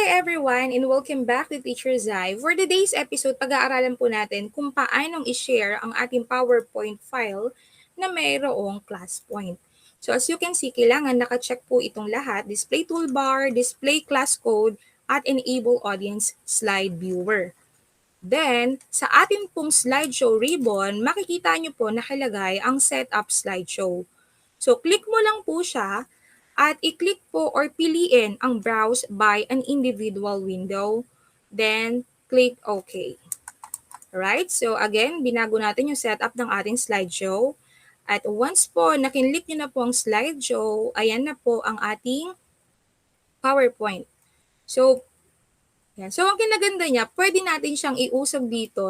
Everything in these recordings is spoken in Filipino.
Hi everyone and welcome back to Teacher Zhai. For today's episode, pag-aaralan po natin kung paanong i-share ang ating PowerPoint file na mayroong ClassPoint. So as you can see, kailangan nakacheck po itong lahat, display toolbar, display class code, at enable audience slide viewer. Then, sa atin pong slideshow ribbon, makikita nyo po nakalagay ang setup slideshow. So, click mo lang po siya at i-click po or piliin ang browse by an individual window. Then, click OK. Alright, so again, binago natin yung setup ng ating slideshow. At once po nakinlik nyo na po ang slideshow, ayan na po ang ating PowerPoint. So, yan. So, ang kinaganda niya, pwede natin siyang iusog dito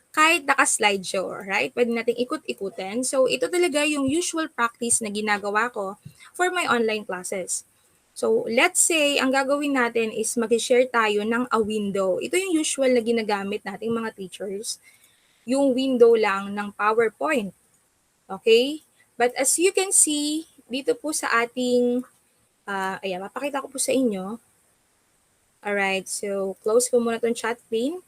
kahit naka-slideshow, right? Pwede natin ikot-ikutin. So, ito talaga yung usual practice na ginagawa ko for my online classes. So, let's say, ang gagawin natin is mag-share tayo ng a window. Ito yung usual na ginagamit nating mga teachers. Yung window lang ng PowerPoint. Okay? But as you can see, dito po sa ating, ayan, mapakita ko po sa inyo. Alright, so close ko muna itong chat pane.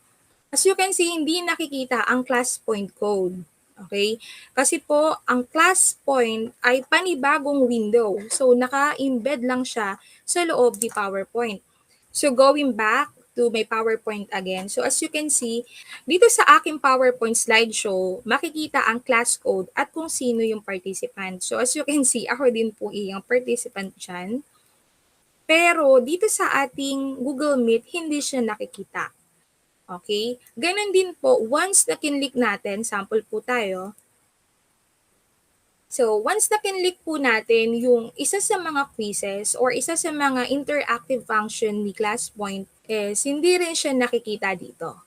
As you can see, hindi nakikita ang ClassPoint code. Okay? Kasi po, ang ClassPoint ay panibagong window. So, naka-embed lang siya sa loob ni PowerPoint. So, going back to my PowerPoint again. So, as you can see, dito sa aking PowerPoint slideshow, makikita ang class code at kung sino yung participant. So, as you can see, ako din po yung participant dyan. Pero dito sa ating Google Meet, hindi siya nakikita. Okay? Ganon din po, once na kinlik natin, sample po tayo. So, once na kinlik po natin yung isa sa mga quizzes or isa sa mga interactive function ni ClassPoint is hindi rin siya nakikita dito.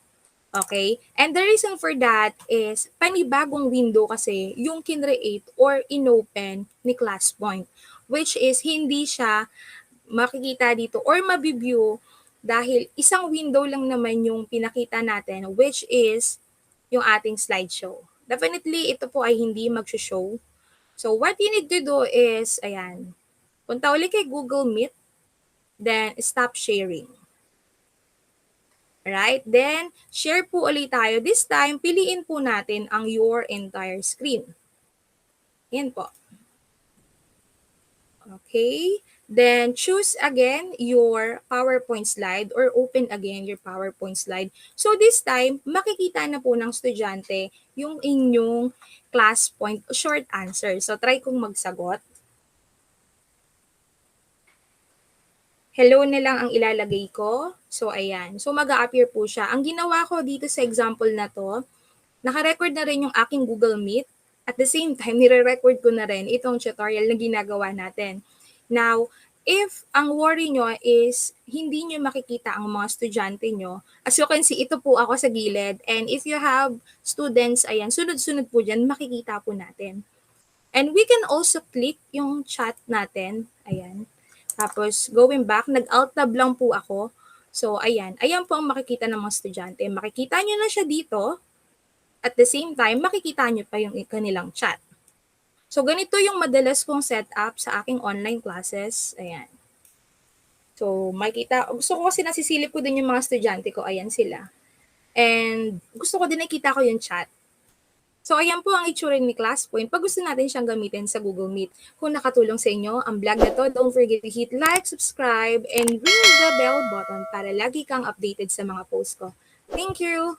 Okay? And the reason for that is panibagong window kasi yung kinreate or inopen ni ClassPoint, which is hindi siya makikita dito or mabibview dahil isang window lang naman yung pinakita natin, which is yung ating slideshow. Definitely, ito po ay hindi mag-show. So, what you need to do is, ayan, punta ulit kay Google Meet, then stop sharing. Alright, then share po ulit tayo. This time, piliin po natin ang your entire screen. Yan po. Okay. Then, choose again your PowerPoint slide or open again your PowerPoint slide. So, this time, makikita na po ng estudyante yung inyong ClassPoint short answer. So, try kong magsagot. Hello na lang ang ilalagay ko. So, ayan. So, mag-a-appear po siya. Ang ginawa ko dito sa example na to, naka-record na rin yung aking Google Meet. At the same time, nire-record ko na rin itong tutorial na ginagawa natin. Now, if ang worry nyo is hindi nyo makikita ang mga estudyante nyo, as you can see, ito po ako sa gilid. And if you have students, ayan, sunod-sunod po dyan, makikita po natin. And we can also click yung chat natin. Ayan. Tapos, going back, nag-alt tab lang po ako. So, ayan. Ayan po ang makikita ng mga estudyante. Makikita nyo na siya dito. At the same time, makikita nyo pa yung kanilang chat. So, ganito yung madalas kong setup sa aking online classes. Ayan. So, makikita, gusto ko kasi nasisilip ko din yung mga estudyante ko. Ayan sila. And gusto ko din nakita ko yung chat. So, ayan po ang itsura ni ClassPoint pag gusto natin siyang gamitin sa Google Meet. Kung nakatulong sa inyo ang vlog na to, don't forget to hit like, subscribe, and ring the bell button para lagi kang updated sa mga posts ko. Thank you!